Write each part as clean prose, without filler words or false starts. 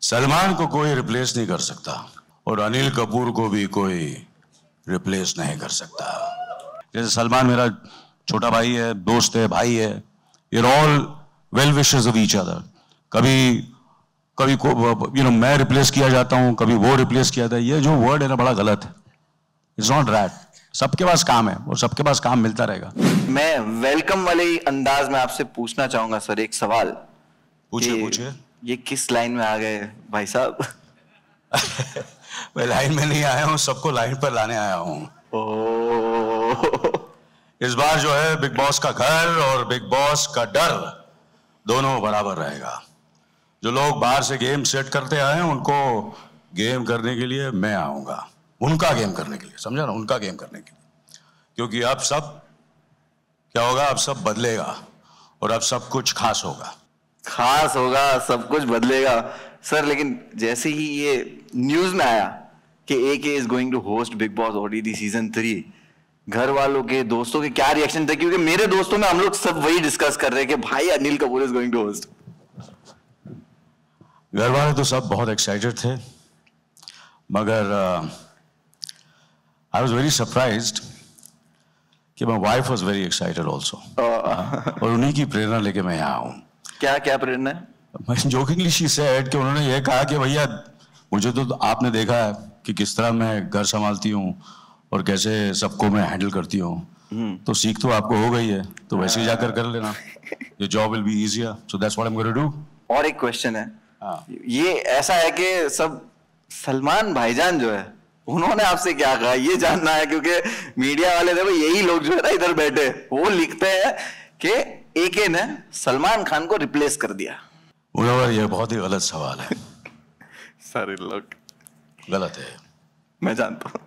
सलमान को कोई रिप्लेस नहीं कर सकता और अनिल कपूर को भी कोई रिप्लेस नहीं कर सकता। जैसे सलमान मेरा छोटा भाई है, दोस्त है, भाई है। We are all well wishers of each other. कभी कभी को मैं रिप्लेस किया जाता हूं, कभी वो रिप्लेस किया जाता है। ये जो वर्ड है ना, बड़ा गलत है। It's not rat. सबके पास काम है और सबके पास काम मिलता रहेगा। मैं वेलकम वाले ही अंदाज में आपसे पूछना चाहूंगा सर एक सवाल। पूछिए पूछिए। ये किस लाइन में आ गए भाई साहब? मैं लाइन में नहीं आया हूं, सबको लाइन पर लाने आया हूं। इस बार जो है बिग बॉस का घर और बिग बॉस का डर दोनों बराबर रहेगा। जो लोग बाहर से गेम सेट करते आए हैं उनको गेम करने के लिए मैं आऊंगा, उनका गेम करने के लिए, समझा ना, उनका गेम करने के लिए। क्योंकि अब सब क्या होगा, अब सब बदलेगा और अब सब कुछ खास होगा। खास होगा, सब कुछ बदलेगा सर। लेकिन जैसे ही ये न्यूज में आया कि AK is going to host Bigg Boss OTT season 3, घर वालों के, दोस्तों के क्या रिएक्शन थे? क्योंकि मेरे दोस्तों में हम लोग सब वही डिस्कस कर रहे हैं कि भाई Anil Kapoor is going to host. घर वाले तो सब बहुत एक्साइटेड थे, मगर आई वॉज वेरी सरप्राइज्ड कि my wife was very excited also. और उन्हीं की प्रेरणा लेके मैं यहाँ हूँ। क्या क्या प्रेरणा है? जोकिंगली शी सेड कि उन्होंने ये कहा कि भैया मुझे तो आपने देखा है कि किस तरह मैं घर संभालती हूँ और कैसे सबको मैं हैंडल करती हूँ, तो सीख तो आपको हो गई है, तो वैसे ही जाकर कर लेना। ये job will be easier, so that's what I am going to do. और एक क्वेश्चन है, ये ऐसा है कि सब सलमान भाईजान जो है उन्होंने आपसे क्या कहा ये जानना है, क्योंकि मीडिया वाले देखो यही लोग जो है ना इधर बैठे, वो लिखते हैं कि एके ने सलमान खान को रिप्लेस कर दिया। मुनव्वर, ये बहुत ही गलत सवाल है। सारे लोग गलत है, मैं जानता हूं।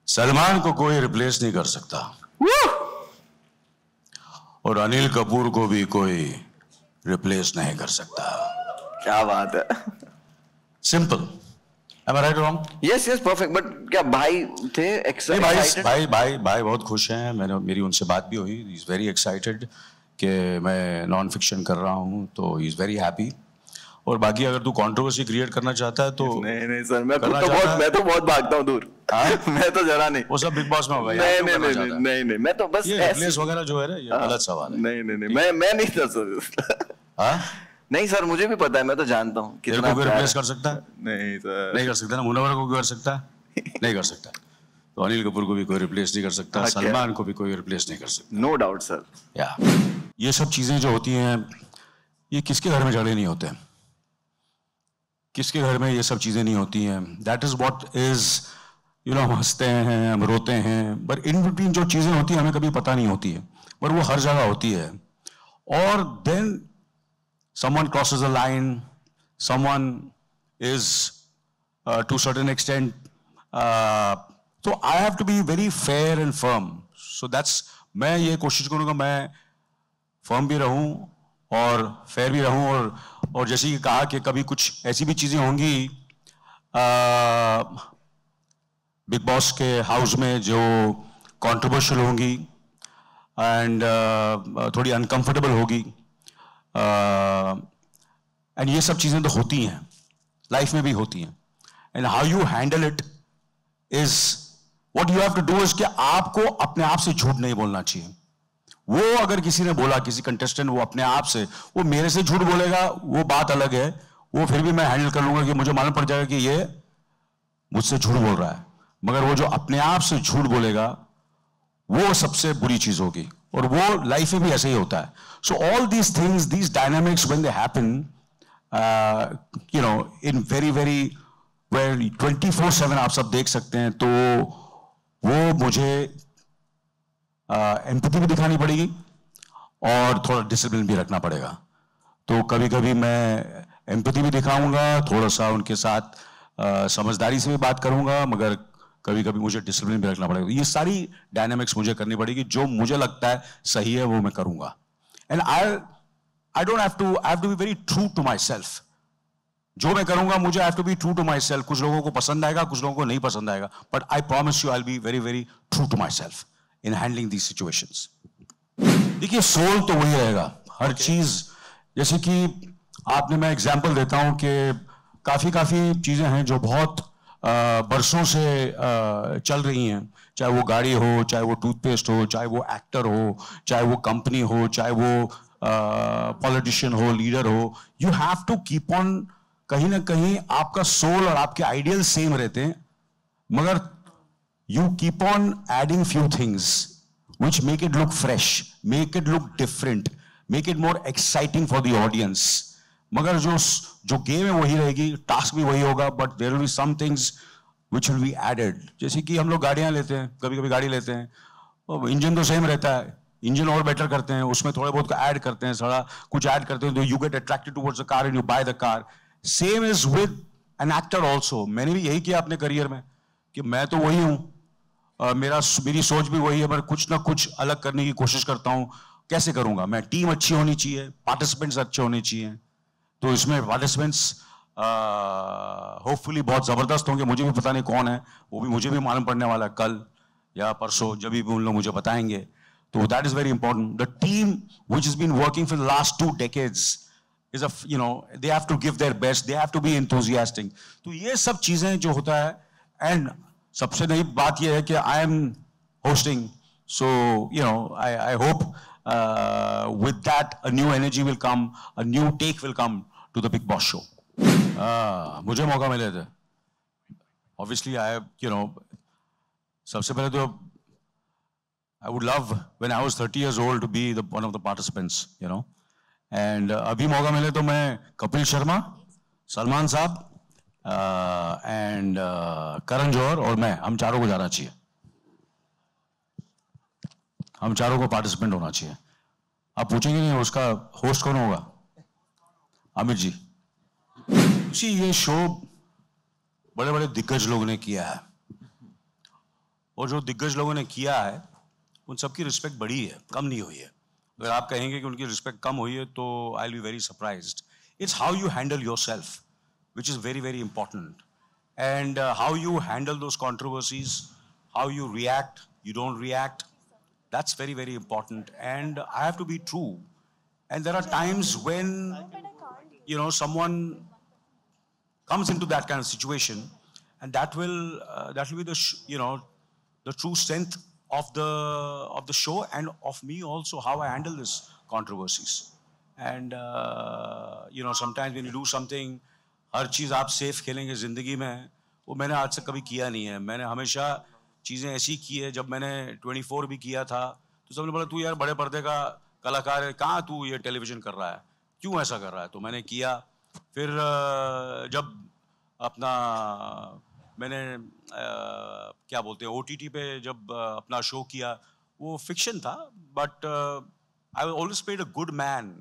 सलमान को कोई रिप्लेस नहीं कर सकता और अनिल कपूर को भी कोई रिप्लेस नहीं कर सकता। क्या बात है। Simple. Am I right or wrong? Yes, yes, perfect. But क्या भाई थे excited? भाई बहुत खुश हैं। मेरी उनसे बात भी हुई। He is very excited कि मैं नॉन फिक्शन कर रहा हूँ, तो he is very happy। और बाकी अगर तू कंट्रोवर्सी क्रिएट करना चाहता है तो नहीं सर, मैं तो बहुत भागता हूँ दूर। मैं तो जरा नहीं। वो सब बिग बॉस में होगा। नहीं, मैं तो बस ये रिप्लेस वगैरह जो है ना, ये गलत सवाल है। नहीं, मैं नहीं था सर। नहीं सर, मुझे भी पता है, मैं तो जानता हूँ कितना कोई रिप्लेस कर सकता है। नहीं सर, नहीं कर सकता ना। मुनव्वर को कर सकता है? नहीं कर सकता। तो अनिल कपूर को भी कोई रिप्लेस नहीं कर सकता, सलमान को भी कोई रिप्लेस नहीं कर सकता। No doubt sir. या ये सब चीजें जो होती हैं, ये किसके घर में झगड़े नहीं होते? किसके घर में ये सब चीजें नहीं होती हैं? दैट इज व्हाट इज, हम हंसते हैं, हम रोते हैं, बट इन बिटवीन जो चीजें होती हैं हमें कभी पता नहीं होती है, पर वो हर जगह होती है। और then someone crosses a line, someone is to a certain extent, so I have to be very fair and firm. So that's, मैं ये कोशिश करूँगा मैं firm भी रहूँ और fair भी रहूँ। और जैसे कि कहा कि कभी कुछ ऐसी भी चीजें होंगी बिग बॉस के हाउस में जो controversial होंगी and थोड़ी uncomfortable होगी। एंड ये सब चीजें तो होती हैं, लाइफ में भी होती हैं। And how you handle it is what you have to do. Is कि आपको अपने आप से झूठ नहीं बोलना चाहिए। वो अगर किसी ने बोला, किसी कंटेस्टेंट, वो अपने आप से, वो मेरे से झूठ बोलेगा, वो बात अलग है, वो फिर भी मैं हैंडल कर लूंगा कि मुझे मालूम पड़ जाएगा कि ये मुझसे झूठ बोल रहा है। मगर वो जो अपने आप से झूठ बोलेगा, वो सबसे बुरी चीज होगी। और वो लाइफ में भी ऐसे ही होता है। So all these things, these dynamics when they happen, in very where 24/7 आप सब देख सकते हैं, तो वो मुझे एम्पैथी भी दिखानी पड़ेगी और थोड़ा डिसिप्लिन भी रखना पड़ेगा। तो कभी कभी मैं एम्पैथी भी दिखाऊंगा, थोड़ा सा उनके साथ समझदारी से भी बात करूंगा, मगर कभी कभी मुझे डिसिप्लिन भी रखना पड़ेगा। ये सारी डायनामिक्स मुझे करनी पड़ेगी। जो मुझे लगता है सही है वो मैं करूंगा। And I don't have to be very true to myself. जो मैं करूंगा मुझे have to be true to myself. कुछ लोगों को पसंद आएगा, कुछ लोगों को नहीं पसंद आएगा, but I promise you I will be very true to myself in handling these situations. देखिए, सोल तो वही रहेगा हर चीज। जैसे कि आपने, मैं एग्जाम्पल देता हूं कि काफ़ी चीज़ें हैं जो बहुत बरसों से चल रही हैं, चाहे वो गाड़ी हो, चाहे वो टूथपेस्ट हो, चाहे वो एक्टर हो, चाहे वो कंपनी हो, चाहे वो पॉलिटिशियन हो, लीडर हो. You have to keep on, कहीं ना कहीं आपका सोल और आपके आइडियल सेम रहते हैं, मगर you keep on adding few things which make it look fresh, make it look different, make it more exciting for the audience. मगर जो गेम है वही रहेगी, टास्क भी वही होगा, but there will be some things which will be added. जैसे कि हम लोग गाड़ियां लेते हैं, कभी कभी गाड़ी लेते हैं, और इंजन तो सेम रहता है, इंजन और बेटर करते हैं, उसमें थोड़े बहुत ऐड करते हैं, थोड़ा कुछ ऐड करते हैं, तो you get attracted towards the car and you by the car. Same is with an actor also. मैंने भी यही किया अपने करियर में कि मैं तो वही हूं, मेरी सोच भी वही है, पर कुछ ना कुछ अलग करने की कोशिश करता हूं. कैसे करूंगा मैं? टीम अच्छी होनी चाहिए, पार्टिसिपेंट्स अच्छे होने चाहिए, तो इसमें पार्टिसिपेंट्स होपफुली बहुत जबरदस्त होंगे. मुझे भी पता नहीं कौन है, वो भी मुझे भी मालूम पड़ने वाला है कल या परसों, जब भी उन लोग मुझे बताएंगे. तो that is very important. The team which has been working for the last 2 decades is a, you know, they have to give their best, they have to be enthusiastic. तो ये सब चीजें जो होता है, एंड सबसे नई बात यह है कि I am hosting, so you know I hope with that a new energy will come, a new take will come to the Bigg Boss show. मुझे मौका मिले थे, ऑब्वियसली आई, यू नो, सबसे पहले तो I would love when I was 30 years old to be the one of the participants, you know, and अभी मौका मिले तो मैं कपिल शर्मा, सलमान साहब एंड करण जौहर और मैं, हम चारों को जाना चाहिए, हम चारों को पार्टिसिपेंट होना चाहिए. आप पूछेंगे नहीं उसका होस्ट कौन होगा? अमित जी. उसी ये शो बड़े बड़े दिग्गज लोगों ने किया है, और जो दिग्गज लोगों ने किया है उन सबकी रिस्पेक्ट बढ़ी है, कम नहीं हुई है. अगर आप कहेंगे कि उनकी रिस्पेक्ट कम हुई है तो आई will be very surprised. It's how you handle yourself which is very, very important. And how you handle those controversies, how you react, you don't react, that's very, very important. And I have to be true. And there are times when, you know, someone comes into that kind of situation, and that will be the, you know, the true strength of the show, and of me also, how I handle these controversies. And, you know, sometimes when you do something, हर चीज़ आप safe खेलेंगे ज़िंदगी में, वो मैंने आज तक कभी किया नहीं है. मैंने हमेशा चीज़ें ऐसी की है. जब मैंने 24 भी किया था तो सबने बोला तू यार बड़े पर्दे का कलाकार है, कहाँ तू ये टेलीविज़न कर रहा है, क्यों ऐसा कर रहा है? तो मैंने किया. फिर जब अपना मैंने क्या बोलते हैं OTT पे जब अपना शो किया, वो फिक्शन था, but I always played a good man,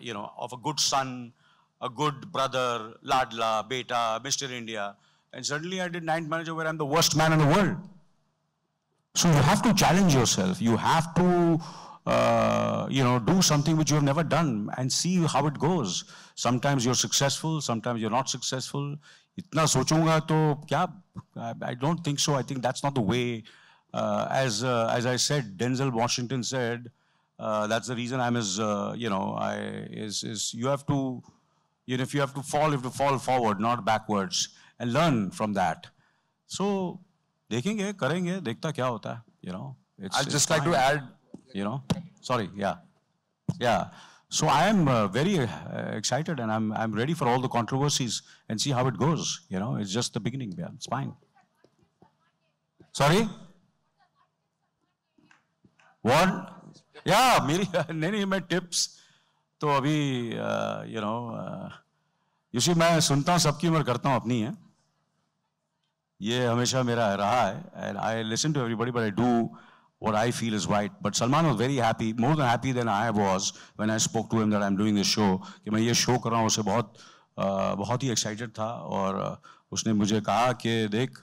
you know, of a good son, a good brother, Ladla, Beta, Mr. India, and suddenly I did Ninth Manager where I'm the worst man in the world. So you have to challenge yourself. You have to, you know, do something which you have never done and see how it goes. Sometimes you're successful, sometimes you're not successful. इतना सोचूंगा तो क्या? I don't think so. I think that's not the way. As I said, Denzel Washington said, that's the reason I'm his, you know, you have to, you know, if you have to fall forward, not backwards, and learn from that. So, देखेंगे, करेंगे, देखता क्या होता है, you know. I'd just like to add, you know. Sorry, yeah. So I am very excited, and I'm ready for all the controversies and see how it goes. You know, it's just the beginning. Yeah, it's fine. Sorry. What? Yeah, मेरी नहीं मैं tips. तो अभी you know, you see, मैं सुनता हूँ सबकी, उम्र करता हूँ अपनी है, ये हमेशा मेरा रहा है. And I listen to everybody, but I do what I feel is right. But Salman was very happy, more than happy than I was when I spoke to him that I am doing this show, कि मैं ये show कर रहा हूँ. उसे बहुत ही excited था, और उसने मुझे कहा कि देख,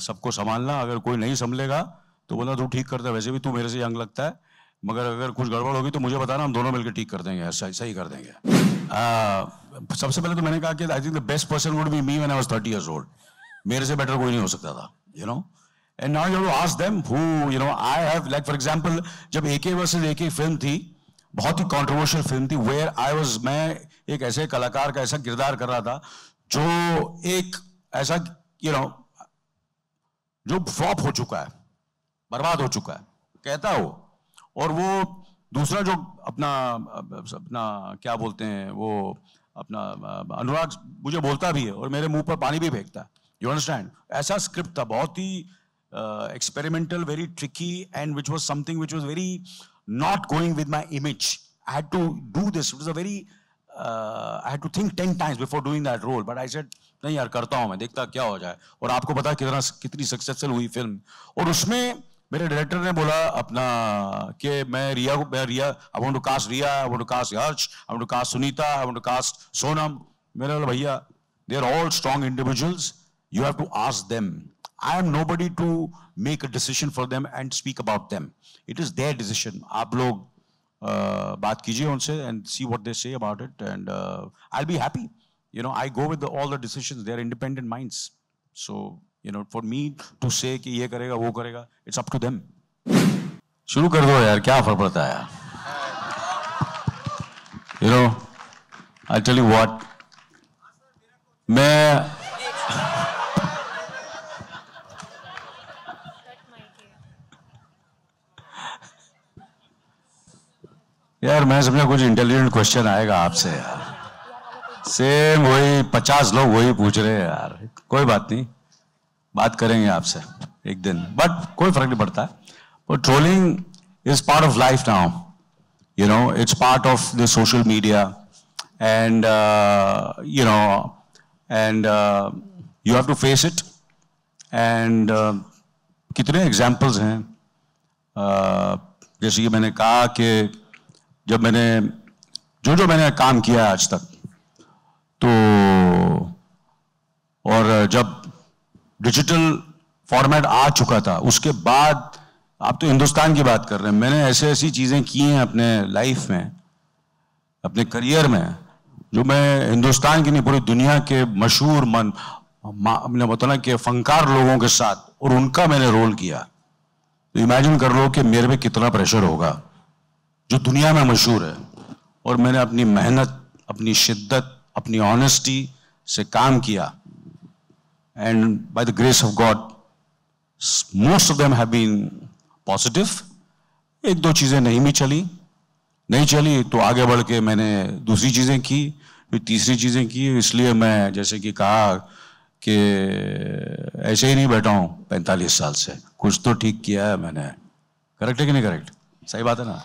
सबको संभालना, अगर कोई नहीं संभलेगा तो बोला तू ठीक करता है, वैसे भी तू मेरे से यंग लगता है, मगर अगर कुछ गड़बड़ होगी तो मुझे बताना, हम दोनों मिलकर ठीक कर देंगे, सही कर देंगे. सबसे पहले तो मैंने कहा कि I think the best person would be me when I was 30 years old. मेरे से बेटर कोई नहीं हो सकता था, you know. And now you have to ask them who, you know, I have, like for example, जब AK versus AK film थी, बहुत ही कंट्रोवर्शियल फिल्म थी, वेयर आई वाज, मैं एक ऐसे कलाकार का ऐसा किरदार कर रहा था जो एक ऐसा जो फ्लॉप हो चुका है, बर्बाद हो चुका है, कहता हो, और वो दूसरा जो अपना अपना क्या बोलते हैं वो अपना अनुराग मुझे बोलता भी है और मेरे मुंह पर पानी भी फेंकता है, यू अंडरस्टैंड। ऐसा स्क्रिप्ट था, बहुत ही experimental, very tricky, and which was something which was very not going with my image. I had to do this. It was a very I had to think 10 times before doing that role, but I said नहीं यार करता हूं मैं, देखता क्या हो जाए। और आपको पता कितनी सक्सेसफुल हुई फिल्म। और उसमें मेरे डायरेक्टर ने बोला अपना कि मैं Riya I want to cast Riya, I want to cast Yash, I want to cast Sunita, I want to cast Sonam. मेरे बोला भैया they are all strong individuals, you have to ask them. I am nobody to make a decision for them and speak about them. It is their decision. आप लोग बात कीजिए उनसे and see what they say about it, and I'll be happy. You know, I go with all the decisions. They are independent minds. So, you know, for me to say कि ये करेगा वो करेगा, it's up to them. शुरू कर दो यार, क्या फर्क पड़ता है यार? You know, I'll tell you what. मैं यार मैं समझा कुछ इंटेलिजेंट क्वेश्चन आएगा आपसे यार, सेम वही 50 लोग वही पूछ रहे हैं यार। कोई बात नहीं, बात करेंगे आपसे एक दिन, बट कोई फर्क नहीं पड़ता। But trolling is part of life now, you know, it's part of the social media, and you know, and you have to face it. And कितने एग्जाम्पल्स हैं, जैसे कि मैंने कहा कि जब मैंने जो मैंने काम किया आज तक, तो और जब डिजिटल फॉर्मेट आ चुका था उसके बाद, आप तो हिंदुस्तान की बात कर रहे हैं, मैंने ऐसी चीजें की हैं अपने लाइफ में, अपने करियर में, जो मैं हिंदुस्तान की नहीं पूरी दुनिया के मशहूर अपने बताना कि फनकार लोगों के साथ, और उनका मैंने रोल किया। तो इमेजिन कर लो कि मेरे पे कितना प्रेशर होगा, जो दुनिया में मशहूर है। और मैंने अपनी मेहनत, अपनी शिद्दत, अपनी ऑनेस्टी से काम किया, and by the grace of God most of them have been positive. एक दो चीजें नहीं चली तो आगे बढ़ के मैंने दूसरी चीजें की, फिर तीसरी चीजें की। इसलिए मैं जैसे कि कहा कि ऐसे ही नहीं बैठा हूं 45 साल से, कुछ तो ठीक किया है मैंने। करेक्ट है कि नहीं करेक्ट? सही बात है ना?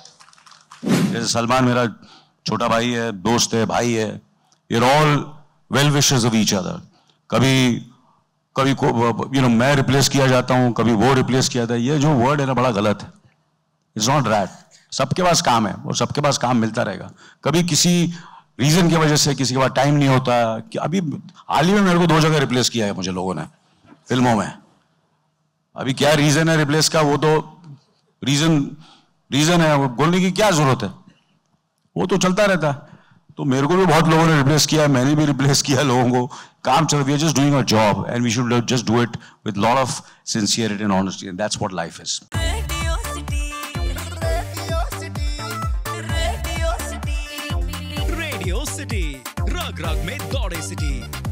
जैसे सलमान मेरा छोटा भाई है, दोस्त है, भाई है, we are all well wishers of each other. कभी यू नो मैं रिप्लेस किया जाता हूं, कभी वो रिप्लेस किया जाता है। ये जो वर्ड है ना बड़ा गलत है, इट्स नॉट दैट। सबके पास काम है और सबके पास काम मिलता रहेगा। कभी किसी रीजन की वजह से किसी के पास टाइम नहीं होता कि अभी हाल ही में मेरे को 2 जगह रिप्लेस किया है मुझे लोगों ने फिल्मों में। अभी क्या रीजन है रिप्लेस का, वो तो रीजन है, वो बोलने की क्या जरूरत है, वो तो चलता रहता है। तो मेरे को भी बहुत लोगों ने रिप्लेस किया, मैंने भी रिप्लेस किया लोगों को। काम चल रही है, just doing our job and we should just do it with lot of sincerity and honesty, and that's what life is. Radio city रग रग में दौड़े सिटी।